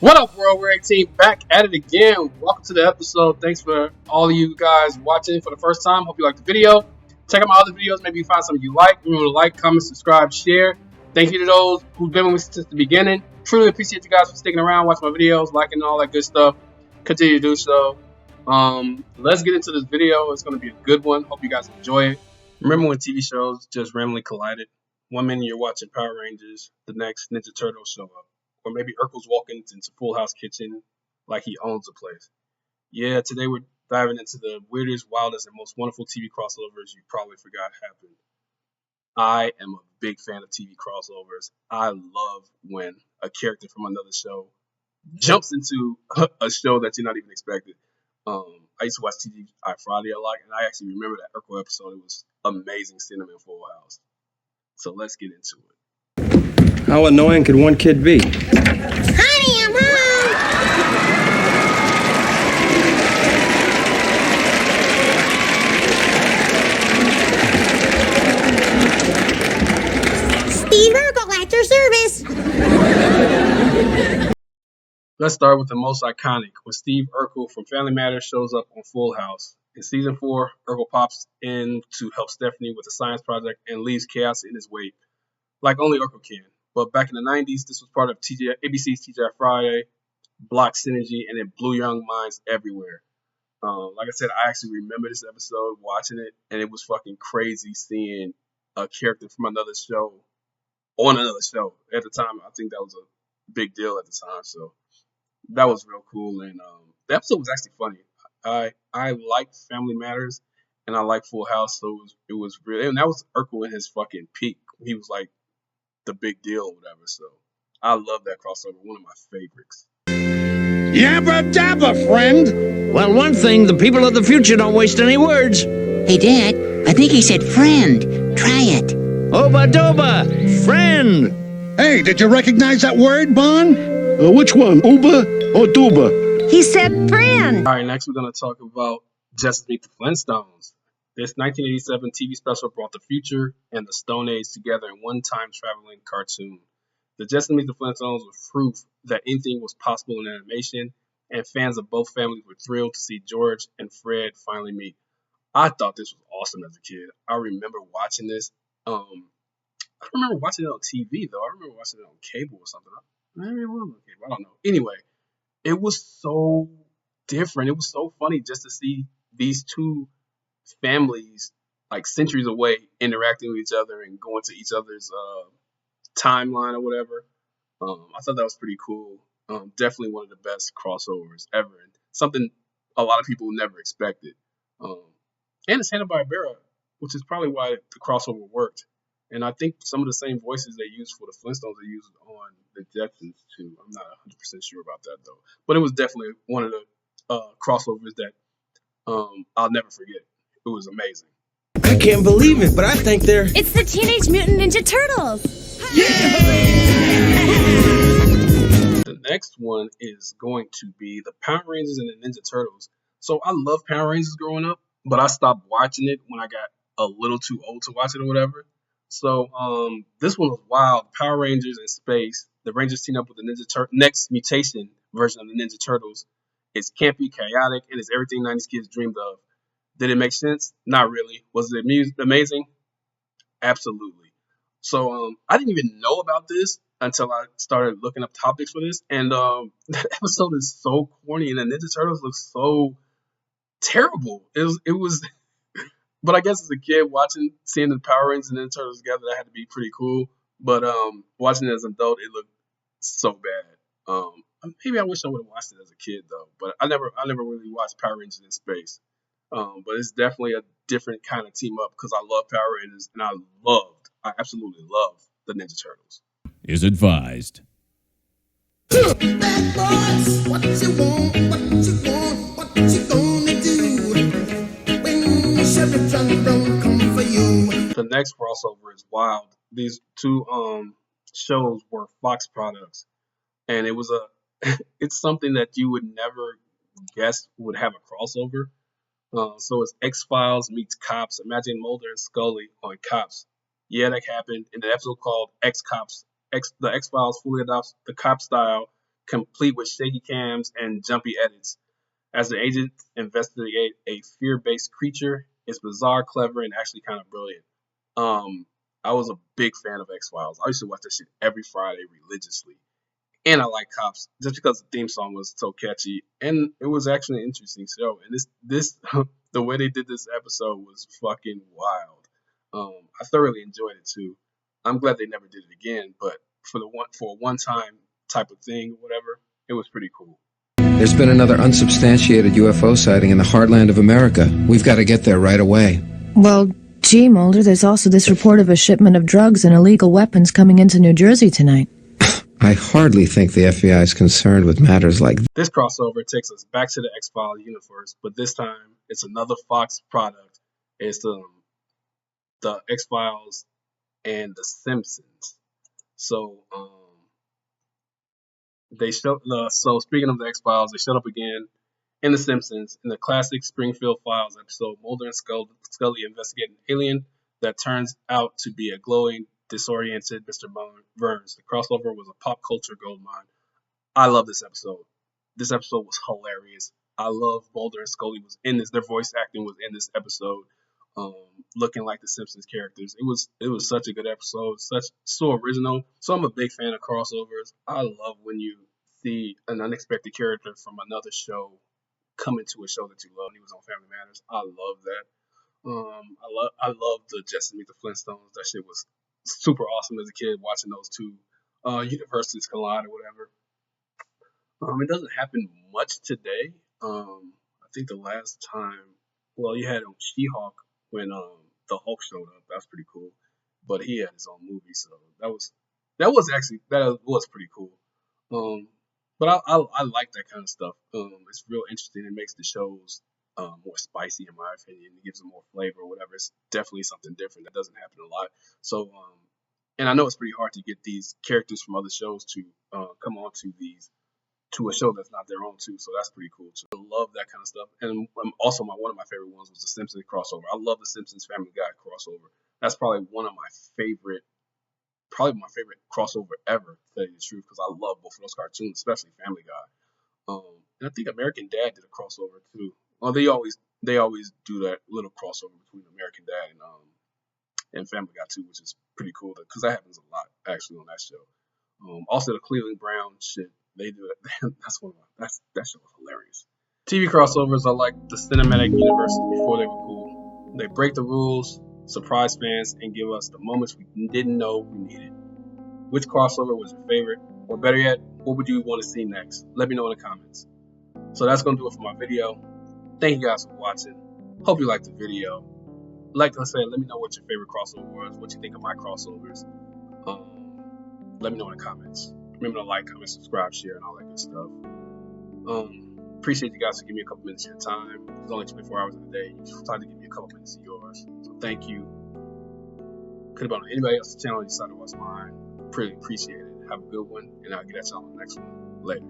What up, World War 18? Back at it again. Welcome to the episode. Thanks for all of you guys watching for the first time. Hope you liked the video. Check out my other videos. Maybe you find something you like. Remember to like, comment, subscribe, share. Thank you to those who've been with me since the beginning. Truly appreciate you guys for sticking around, watching my videos, liking all that good stuff. Continue to do so. Let's get into this video. It's going to be a good one. Hope you guys enjoy it. Remember when TV shows just randomly collided? One minute you're watching Power Rangers, the next Ninja Turtles show up. Or maybe Urkel's walking into Full House kitchen like he owns the place. Yeah, today we're diving into the weirdest, wildest, and most wonderful TV crossovers you probably forgot happened. I am a big fan of TV crossovers. I love when a character from another show jumps into a show that you're not even expecting. I used to watch TGI Friday a lot, and I actually remember that Urkel episode. It was amazing seeing him in Full House. So let's get into it. How annoying could one kid be? Honey, I'm home! Steve Urkel at your service! Let's start with the most iconic, when Steve Urkel from Family Matters shows up on Full House. In season 4, Urkel pops in to help Stephanie with a science project and leaves chaos in his wake, like only Urkel can. But back in the 90s, this was part of ABC's TGI Friday, Block Synergy, and it blew young minds everywhere. Like I said, I actually remember this episode, watching it, and it was fucking crazy seeing a character from another show on another show. At the time, I think that was a big deal at the time, so that was real cool. And the episode was actually funny. I liked Family Matters, and I liked Full House, so it was really, and that was Urkel in his fucking peak. He was like the big deal or whatever, so I love that crossover, one of my favorites. Yabba dabba, friend! Well, one thing, the people of the future don't waste any words. Hey, Dad, I think he said friend. Try it. Oba doba, friend. Hey, did you recognize that word, Bon? Which one, Uba or Duba? He said friend. All right, next we're going to talk about Jetsons Meet the Flintstones. This 1987 TV special brought the future and the Stone Age together in one time-traveling cartoon. The Jetsons Meet the Flintstones was proof that anything was possible in animation, and fans of both families were thrilled to see George and Fred finally meet. I thought this was awesome as a kid. I remember watching this. I don't remember watching it on TV, though. I remember watching it on cable or something. Maybe it was on cable. I don't know. Anyway, it was so different. It was so funny just to see these two families like centuries away interacting with each other and going to each other's timeline or whatever. I thought that was pretty cool. Definitely one of the best crossovers ever, and something a lot of people never expected. And it's Hanna-Barbera, which is probably why the crossover worked. And I think some of the same voices they used for the Flintstones they used on the Jetsons too. I'm not 100% sure about that though, but it was definitely one of the crossovers that I'll never forget. It was amazing. I can't believe it, but I think they're... It's the Teenage Mutant Ninja Turtles! The next one is going to be the Power Rangers and the Ninja Turtles. So I love Power Rangers growing up, but I stopped watching it when I got a little too old to watch it or whatever. So this one was wild. Power Rangers in space. The Rangers team up with the next mutation version of the Ninja Turtles. It's campy, chaotic, and it's everything 90s kids dreamed of. Did it make sense? Not really. Was it amazing? Absolutely. So I didn't even know about this until I started looking up topics for this. And that episode is so corny, and the Ninja Turtles look so terrible. It was but I guess as a kid seeing the Power Rangers and Ninja Turtles together, that had to be pretty cool. But watching it as an adult, it looked so bad. Maybe I wish I would have watched it as a kid though. But I never really watched Power Rangers in space. But it's definitely a different kind of team up because I love Power Rangers, and I absolutely love the Ninja Turtles. Is advised. Bad boys, what you want, what you gonna do when you shove the drum come for you. The next crossover is wild. These two shows were Fox products, and it was it's something that you would never guess would have a crossover. So it's X-Files meets Cops. Imagine Mulder and Scully on Cops. Yeah, that happened in an episode called X-Cops. The X-Files fully adopts the cop style complete with shaky cams and jumpy edits. As the agents investigate a fear-based creature, it's bizarre, clever, and actually kind of brilliant. I was a big fan of X-Files. I used to watch that shit every Friday religiously. And I like Cops just because the theme song was so catchy, and it was actually an interesting show. And this the way they did this episode was fucking wild. I thoroughly enjoyed it too. I'm glad they never did it again, but for a one time type of thing, whatever, it was pretty cool. There's been another unsubstantiated UFO sighting in the heartland of America. We've got to get there right away. Well, gee, Mulder, there's also this report of a shipment of drugs and illegal weapons coming into New Jersey tonight. I hardly think the FBI is concerned with matters like This crossover takes us back to the X-Files universe, but this time it's another Fox product. It's the X-Files and the Simpsons. So so speaking of the X-Files, they showed up again in the Simpsons in the classic Springfield Files episode. Mulder and Scully investigate an alien that turns out to be a glowing, disoriented Mr. Burns. The crossover was a pop culture goldmine. I love this episode. This episode was hilarious. I love Mulder and Scully was in this. Their voice acting was in this episode, looking like the Simpsons characters. It was such a good episode, so original. So I'm a big fan of crossovers. I love when you see an unexpected character from another show come into a show that you love. He was on Family Matters. I love that. I love the Jetsons Meet the Flintstones. That shit was super awesome as a kid watching those two universes collide or whatever. It doesn't happen much today. I think the last time, well, you had She-Hulk when the Hulk showed up. That's pretty cool. But he had his own movie, so that was pretty cool. But I like that kind of stuff. It's real interesting. It makes the shows more spicy, in my opinion. It gives them more flavor or whatever. It's definitely something different that doesn't happen a lot. So, and I know it's pretty hard to get these characters from other shows to come on to a show that's not their own too. So that's pretty cool too. I love that kind of stuff. And also one of my favorite ones was the Simpsons crossover. I love the Simpsons Family Guy crossover. That's probably my favorite crossover ever, to tell you the truth, because I love both of those cartoons, especially Family Guy. And I think American Dad did a crossover too. Well, they always do that little crossover between American Dad and Family Guy too, which is pretty cool because that happens a lot actually on that show. Also the Cleveland Brown shit, they do it. That show was hilarious. TV crossovers are like the cinematic universes before they were cool. They break the rules, surprise fans, and give us the moments we didn't know we needed. Which crossover was your favorite? Or better yet, what would you want to see next? Let me know in the comments. So that's going to do it for my video. Thank you guys for watching. Hope you liked the video. Like I said, let me know what your favorite crossover was, what you think of my crossovers. Let me know in the comments. Remember to like, comment, subscribe, share, and all that good stuff. Appreciate you guys for giving me a couple minutes of your time. There's only 24 hours in a day. You tried to give me a couple minutes of yours. So thank you. Could have been on anybody else's channel. You decided to watch mine. Pretty appreciate it. Have a good one, and I'll get at y'all on the next one. Later.